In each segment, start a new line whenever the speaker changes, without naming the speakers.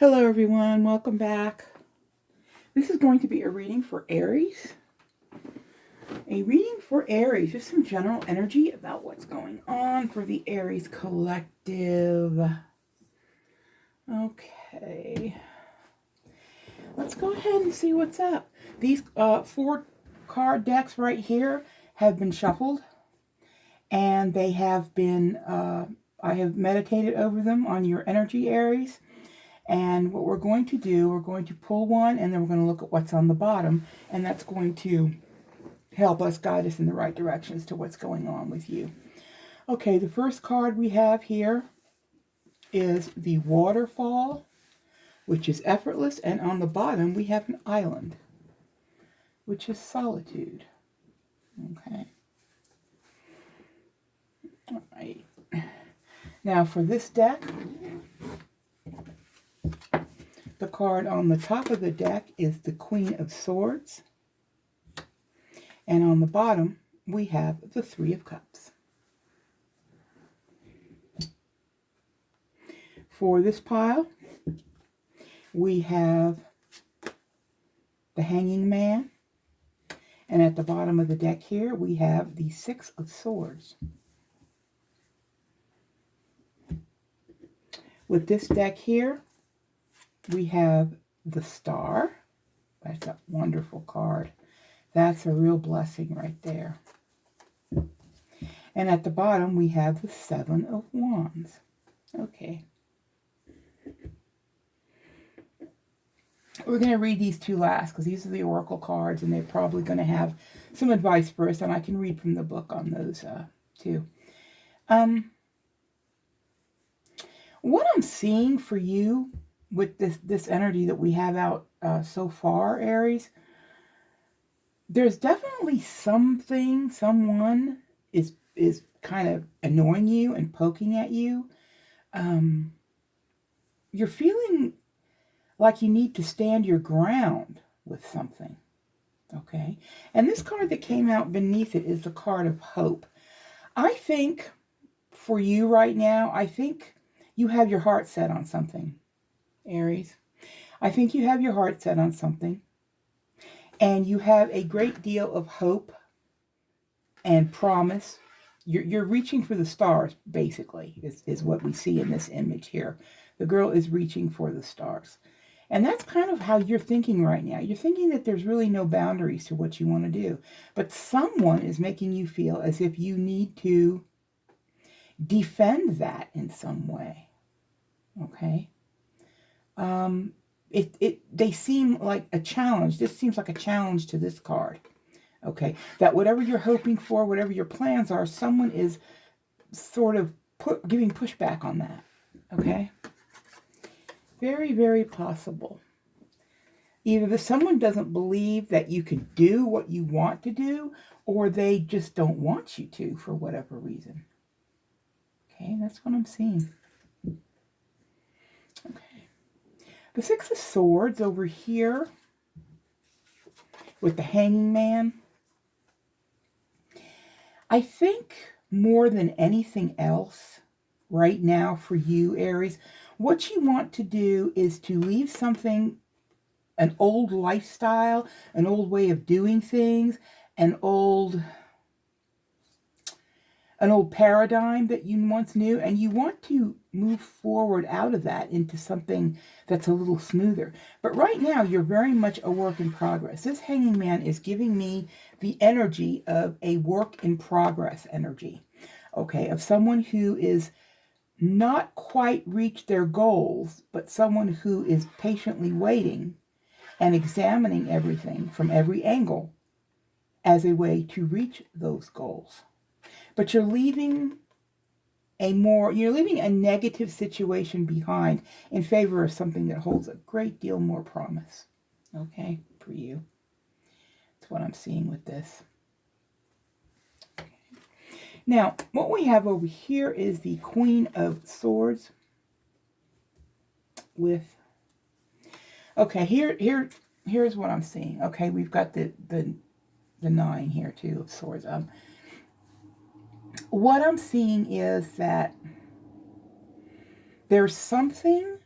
Hello everyone, welcome back. This is going to be a reading for Aries. A reading for Aries, just some general energy about what's going on for the Aries collective. Okay, let's go ahead and see what's up. These 4 card decks right here have been shuffled, and they have been, I have meditated over them on your energy, Aries. And what we're going to do, we're going to pull one, and then we're going to look at what's on the bottom, and that's going to help us guide us in the right direction as to what's going on with you. Okay, the first card we have here is the waterfall, which is effortless, and on the bottom we have an island, which is solitude. Okay. All right. Now for this deck, the card on the top of the deck is the Queen of Swords. And on the bottom, we have the Three of Cups. For this pile, we have the Hanging Man. And at the bottom of the deck here, we have the Six of Swords. With this deck here, we have the Star. That's a wonderful card. That's a real blessing right there. And at the bottom, we have the Seven of Wands. Okay. We're going to read these two last because these are the oracle cards, and they're probably going to have some advice for us, and I can read from the book on those too. What I'm seeing for you with this energy that we have out so far, Aries, there's definitely someone is kind of annoying you and poking at you. You're feeling like you need to stand your ground with something. Okay? And this card that came out beneath it is the card of hope. I think for you right now, I think you have your heart set on something, Aries. I think you have your heart set on something. And you have a great deal of hope and promise. You're reaching for the stars, basically, is what we see in this image here. The girl is reaching for the stars. And that's kind of how you're thinking right now. You're thinking that there's really no boundaries to what you want to do. But someone is making you feel as if you need to defend that in some way. Okay? They seem like a challenge. This seems like a challenge to this card. Okay, that whatever you're hoping for, whatever your plans are, someone is sort of giving pushback on that. Okay, very, very possible. Either someone doesn't believe that you can do what you want to do, or they just don't want you to for whatever reason. Okay, that's what I'm seeing. Okay, the Six of Swords over here with the Hanging Man. I think more than anything else right now for you, Aries, what you want to do is to leave something, an old lifestyle, an old way of doing things, an old paradigm that you once knew, and you want to move forward out of that into something that's a little smoother. But right now, you're very much a work in progress. This Hanging Man is giving me the energy of a work in progress energy, okay, of someone who is not quite reached their goals, but someone who is patiently waiting and examining everything from every angle as a way to reach those goals. But you're leaving a negative situation behind in favor of something that holds a great deal more promise. Okay, for you. That's what I'm seeing with this. Okay. Now, what we have over here is the Queen of Swords with, okay, here's what I'm seeing. Okay, we've got the 9 here too of Swords. What I'm seeing is that there's something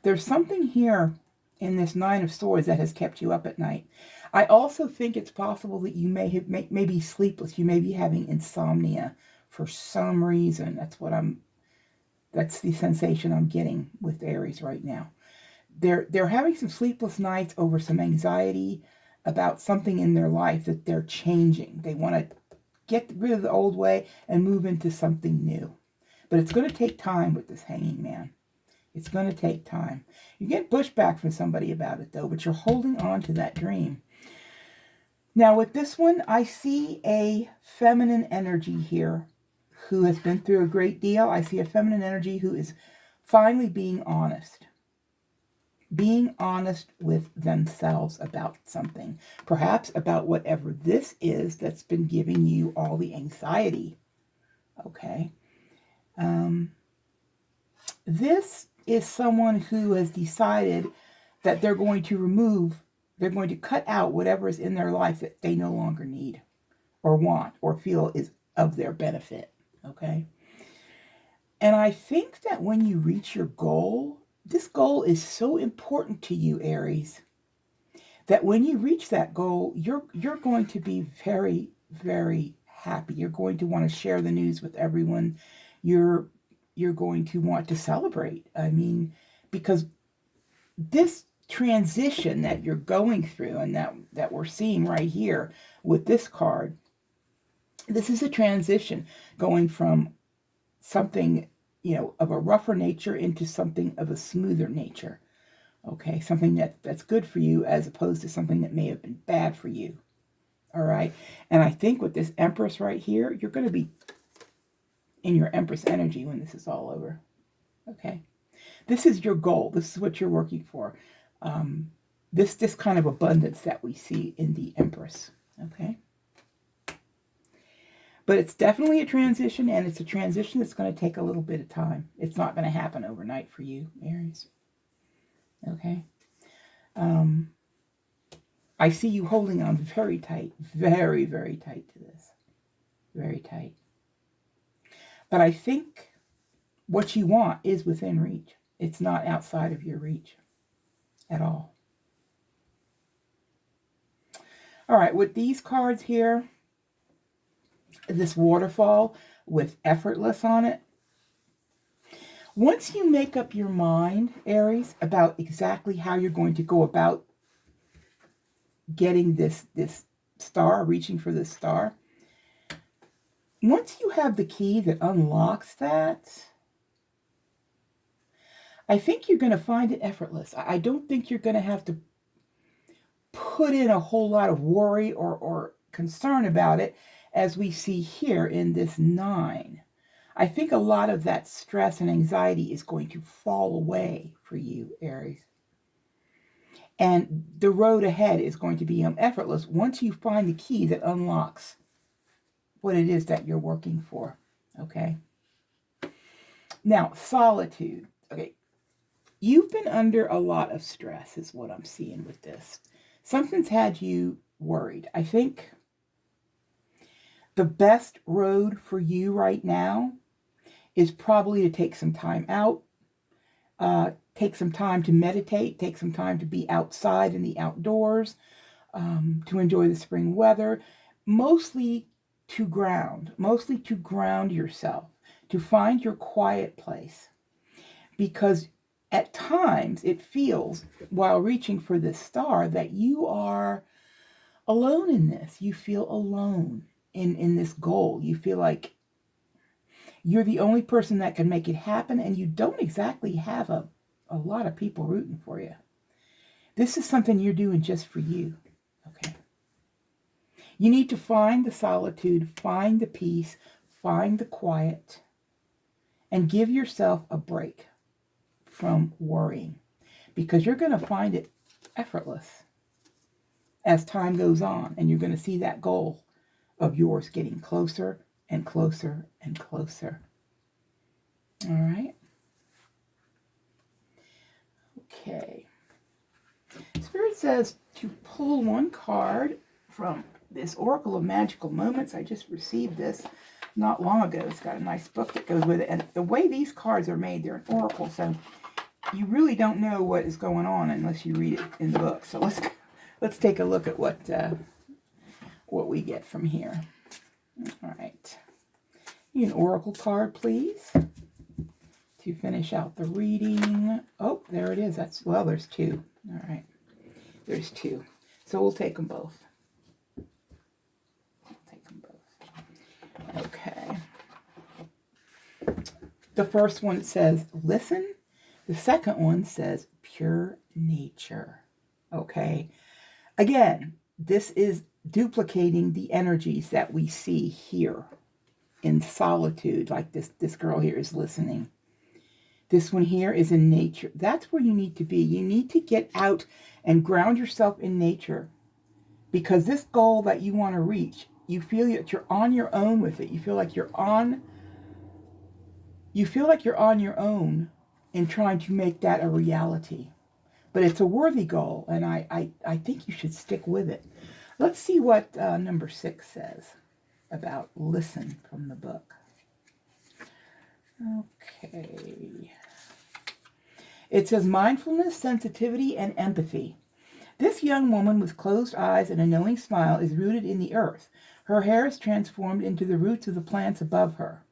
There's something here in this Nine of Swords that has kept you up at night. I also think it's possible that you may be sleepless. You may be having insomnia for some reason. That's the sensation I'm getting with Aries right now. They're having some sleepless nights over some anxiety about something in their life that they're changing. They want to get rid of the old way and move into something new. But it's going to take time with this Hanging Man. It's going to take time. You get pushback from somebody about it, though, but you're holding on to that dream. Now, with this one, I see a feminine energy here who has been through a great deal. I see a feminine energy who is finally being honest. Being honest with themselves about something. Perhaps about whatever this is that's been giving you all the anxiety. Okay. This is someone who has decided that they're going to cut out whatever is in their life that they no longer need or want or feel is of their benefit. Okay. And I think that when you reach your goal, this goal is so important to you, Aries, that when you reach that goal, you're going to be very, very happy. You're going to want to share the news with everyone. You're going to want to celebrate. I mean, because this transition that you're going through and that we're seeing right here with this card, this is a transition going from something, of a rougher nature into something of a smoother nature. Okay, something that's good for you as opposed to something that may have been bad for you. All right, and I think with this Empress right here, you're going to be in your Empress energy when this is all over. Okay, this is your goal. This is what you're working for. This kind of abundance that we see in the Empress. Okay. But it's definitely a transition, and it's a transition that's going to take a little bit of time. It's not going to happen overnight for you, Aries. Okay? I see you holding on very tight, very, very tight to this. Very tight. But I think what you want is within reach. It's not outside of your reach at all. All right, with these cards here, this waterfall with effortless on it. Once you make up your mind, Aries, about exactly how you're going to go about getting this star, reaching for this star, once you have the key that unlocks that, I think you're going to find it effortless. I don't think you're going to have to put in a whole lot of worry or concern about it, as we see here in this 9. I think a lot of that stress and anxiety is going to fall away for you, Aries. And the road ahead is going to be effortless once you find the key that unlocks what it is that you're working for. Okay? Now, solitude. Okay. You've been under a lot of stress is what I'm seeing with this. Something's had you worried. I think the best road for you right now is probably to take some time out, take some time to meditate, take some time to be outside in the outdoors, to enjoy the spring weather, mostly to ground yourself, to find your quiet place. Because at times it feels, while reaching for this star, that you are alone in this. You feel alone in this goal. You feel like you're the only person that can make it happen, and you don't exactly have a lot of people rooting for you. This is something you're doing just for you. Okay. You need to find the solitude, find the peace, find the quiet, and give yourself a break from worrying, because you're going to find it effortless as time goes on, and you're going to see that goal of yours getting closer and closer and closer. All right. Okay. Spirit says to pull one card from this Oracle of Magical Moments. I just received this not long ago. It's got a nice book that goes with it. And the way these cards are made, they're an oracle. So you really don't know what is going on unless you read it in the book. So let's take a look at what we get from here. All right. An oracle card, please, to finish out the reading. Oh, there it is. Well, there's two. All right. There's two. So we'll take them both. Okay. The first one says, listen. The second one says, pure nature. Okay. Again, this is duplicating the energies that we see here in solitude, like this girl here is listening. This one here is in nature. That's where you need to be. You need to get out and ground yourself in nature, because this goal that you want to reach, you feel that you're on your own with it. You feel like you're on your own in trying to make that a reality. But it's a worthy goal, and I think you should stick with it. Let's see what number 6 says about listen from the book. Okay. It says mindfulness, sensitivity, and empathy. This young woman with closed eyes and a knowing smile is rooted in the earth. Her hair is transformed into the roots of the plants above her.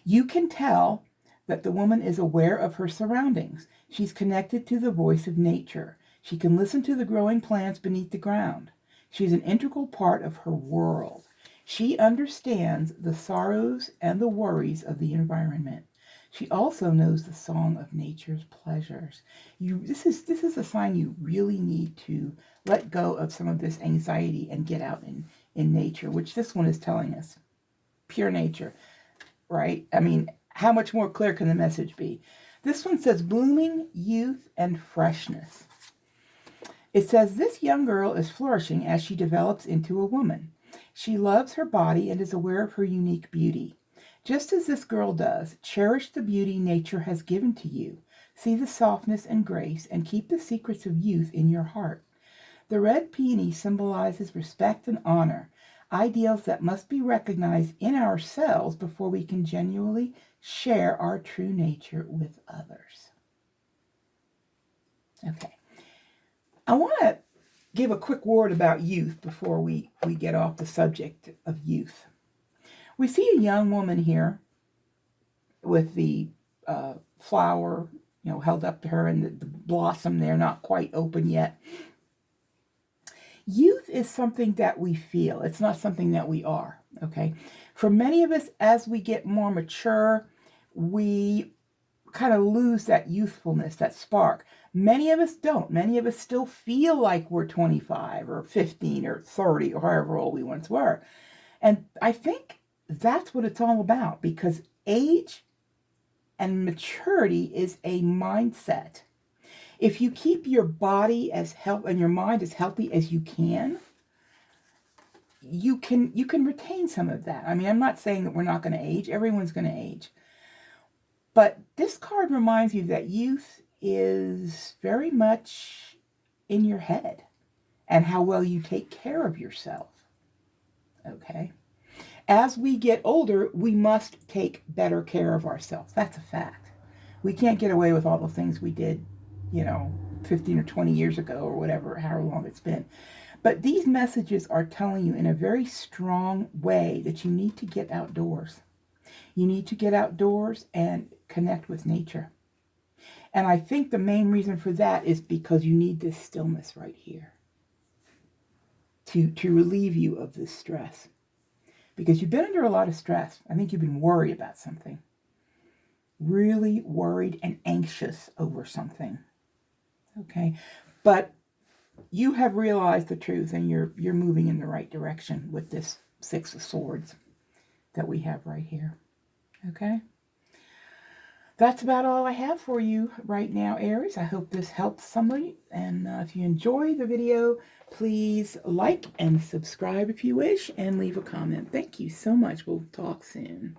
You can tell that the woman is aware of her surroundings. She's connected to the voice of nature. She can listen to the growing plants beneath the ground. She's an integral part of her world. She understands the sorrows and the worries of the environment. She also knows the song of nature's pleasures. This is a sign you really need to let go of some of this anxiety and get out in nature, which this one is telling us. Pure nature, right? I mean, how much more clear can the message be? This one says blooming youth and freshness. It says this young girl is flourishing as she develops into a woman. She loves her body and is aware of her unique beauty. Just as this girl does, cherish the beauty nature has given to you. See the softness and grace, and keep the secrets of youth in your heart. The red peony symbolizes respect and honor, ideals that must be recognized in ourselves before we can genuinely share our true nature with others. Okay. I want to give a quick word about youth before we get off the subject of youth. We see a young woman here with the flower, held up to her, and the blossom there not quite open yet. Youth is something that we feel. It's not something that we are, okay? For many of us, as we get more mature, we kind of lose that youthfulness, that spark. Many of us don't. Many of us still feel like we're 25 or 15 or 30 or however old we once were. And I think that's what it's all about, because age and maturity is a mindset. If you keep your body as healthy and your mind as healthy as you can retain some of that. I mean, I'm not saying that we're not going to age. Everyone's going to age. But this card reminds you that youth is very much in your head and how well you take care of yourself. Okay? As we get older, we must take better care of ourselves. That's a fact. We can't get away with all the things we did, 15 or 20 years ago or whatever, however long it's been. But these messages are telling you in a very strong way that you need to get outdoors. You need to get outdoors and connect with nature. And I think the main reason for that is because you need this stillness right here to relieve you of this stress. Because you've been under a lot of stress. I think you've been worried about something. Really worried and anxious over something. Okay? But you have realized the truth, and you're moving in the right direction with this 6 of Swords that we have right here. Okay? That's about all I have for you right now, Aries. I hope this helps somebody. And if you enjoy the video, please like and subscribe if you wish, and leave a comment. Thank you so much. We'll talk soon.